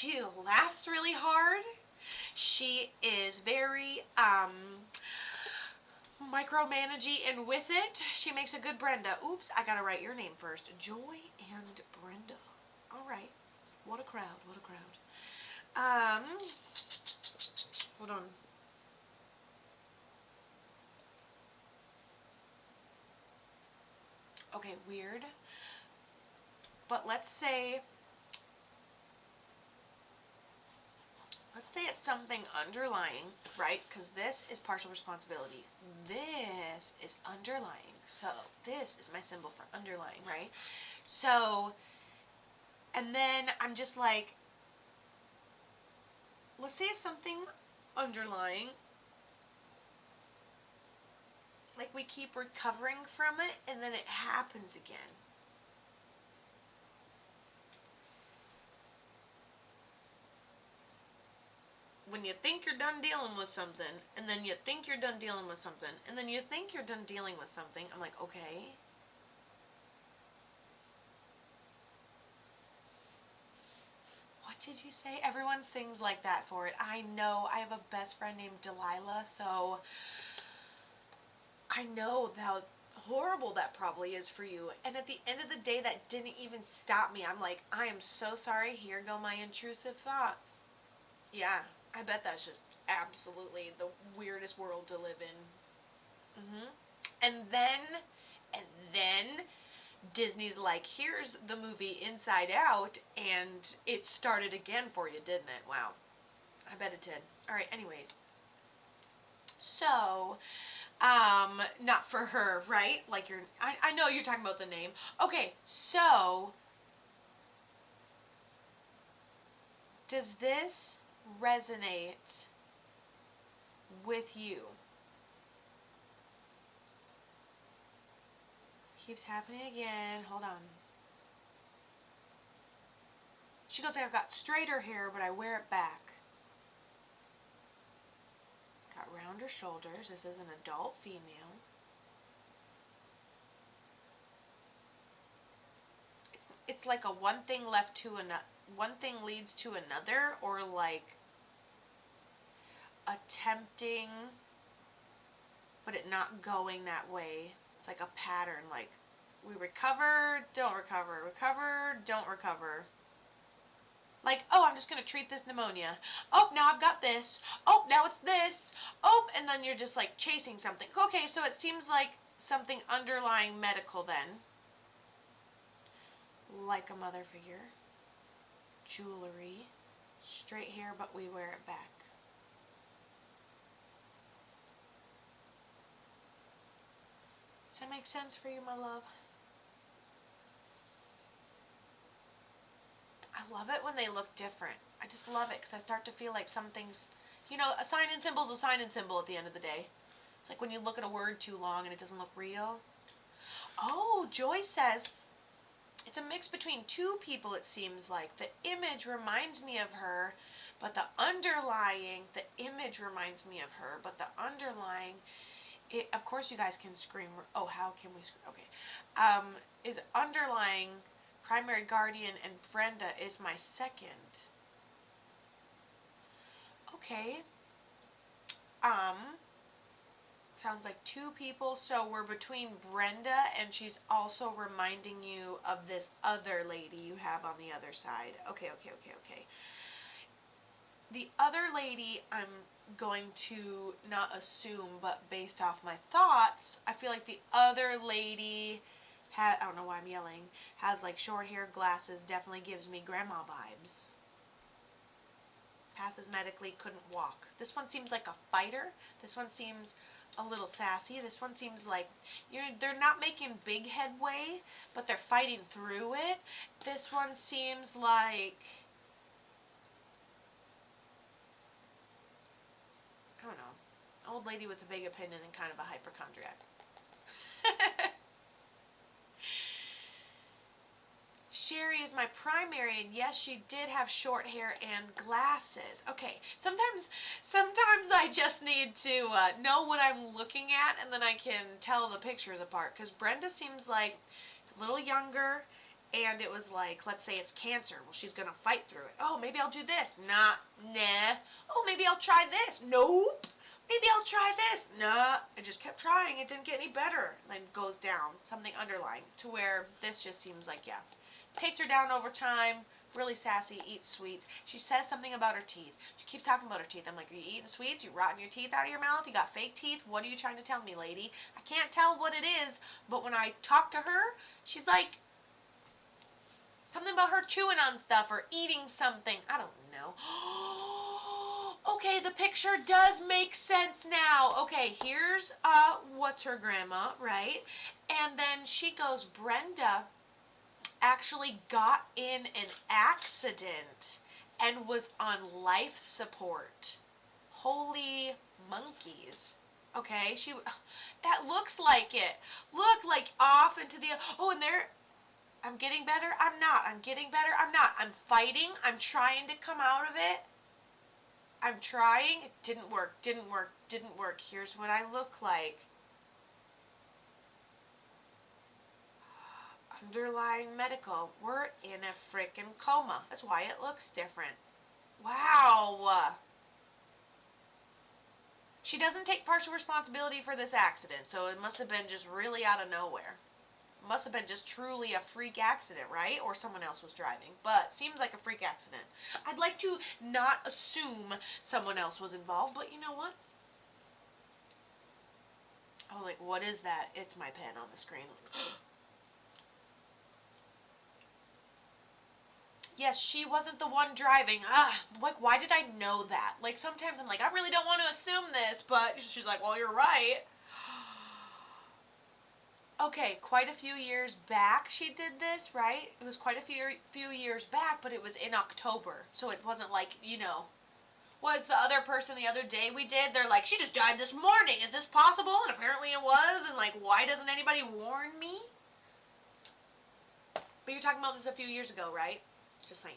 She laughs really hard. She is very micromanagey, and with it, she makes a good Brenda. Oops, I gotta write your name first. Joy and Brenda. All right. What a crowd. What a crowd. Hold on. Okay, weird. But let's say it's something underlying, right? Because this is partial responsibility. This is underlying. So this is my symbol for underlying, right? So, and then I'm just like, let's say it's something underlying. Like we keep recovering from it and then it happens again. When you think you're done dealing with something, and then you think you're done dealing with something, and then you think you're done dealing with something, I'm like, okay. What did you say? Everyone sings like that for it. I know. I have a best friend named Delilah, so I know how horrible that probably is for you. And at the end of the day, that didn't even stop me. I'm like, I am so sorry. Here go my intrusive thoughts. Yeah, I bet that's just absolutely the weirdest world to live in. And then Disney's like, here's the movie Inside Out, and it started again for you, didn't it? Wow. I bet it did. All right, anyways. So, not for her, right? Like I know you're talking about the name. Okay, so does this resonate with you? Keeps happening again. Hold on. She goes, I've got straighter hair, but I wear it back. Got rounder shoulders. This is an adult female. It's like a one thing left to another. One thing leads to another, or like attempting, but it not going that way. It's like a pattern. Like we recover, don't recover, recover, don't recover. Like, oh, I'm just going to treat this pneumonia. Oh, now I've got this. Oh, now it's this. Oh, and then you're just like chasing something. Okay, so it seems like something underlying medical then. Like a mother figure. Jewelry. Straight hair, but we wear it back. Does that make sense for you, my love? I love it when they look different. I just love it because I start to feel like something's, you know, a sign and symbol is a sign and symbol at the end of the day. It's like when you look at a word too long and it doesn't look real. Oh, Joy says, it's a mix between two people, it seems like. The image reminds me of her, but the image reminds me of her, but the underlying, of course you guys can scream. Oh, how can we scream? Okay. Is underlying primary guardian, and Brenda is my second. Okay. Sounds like two people, so we're between Brenda, and she's also reminding you of this other lady you have on the other side. Okay. The other lady, I'm going to not assume, but based off my thoughts, I feel like the other lady I don't know why I'm yelling, has like short hair, glasses, definitely gives me grandma vibes. Passes medically, couldn't walk. This one seems like a fighter. This one seems a little sassy. This one seems like, they're not making big headway, but they're fighting through it. This one seems like, I don't know, old lady with a big opinion and kind of a hypochondriac. Sherry is my primary, and yes, she did have short hair and glasses. Okay, sometimes I just need to know what I'm looking at, and then I can tell the pictures apart, because Brenda seems like a little younger, and it was like, let's say it's cancer. Well, she's going to fight through it. Oh, maybe I'll do this. Nah. Oh, maybe I'll try this. Nope. Maybe I'll try this. Nah. I just kept trying. It didn't get any better. Then goes down. Something underlying to where this just seems like, yeah. Takes her down over time. Really sassy. Eats sweets. She says something about her teeth. She keeps talking about her teeth. I'm like, are you eating sweets? You rotting your teeth out of your mouth? You got fake teeth? What are you trying to tell me, lady? I can't tell what it is, but when I talk to her, she's like, something about her chewing on stuff or eating something. I don't know. Okay, the picture does make sense now. Okay, here's what's her grandma, right? And then she goes, Brenda actually got in an accident and was on life support. Holy monkeys. Okay, it looks like it. Look, like off into the, oh, and there, I'm getting better, I'm not. I'm getting better, I'm not. I'm fighting, I'm trying to come out of it. I'm trying, it didn't work. Here's what I look like. Underlying medical, we're in a freaking coma. That's why it looks different. Wow. She doesn't take partial responsibility for this accident, so it must have been just really out of nowhere. Must have been just truly a freak accident, right? Or someone else was driving. But seems like a freak accident. I'd like to not assume someone else was involved, but you know what? I was like, what is that? It's my pen on the screen. Yes, she wasn't the one driving. Like, why did I know that? Like, sometimes I'm like, I really don't want to assume this, but she's like, well, you're right. Okay, quite a few years back she did this, right? It was quite a few years back, but it was in October. So it wasn't like, was the other person the other day we did, they're like, she just died this morning. Is this possible? And apparently it was. And like, why doesn't anybody warn me? But you're talking about this a few years ago, right? Just saying.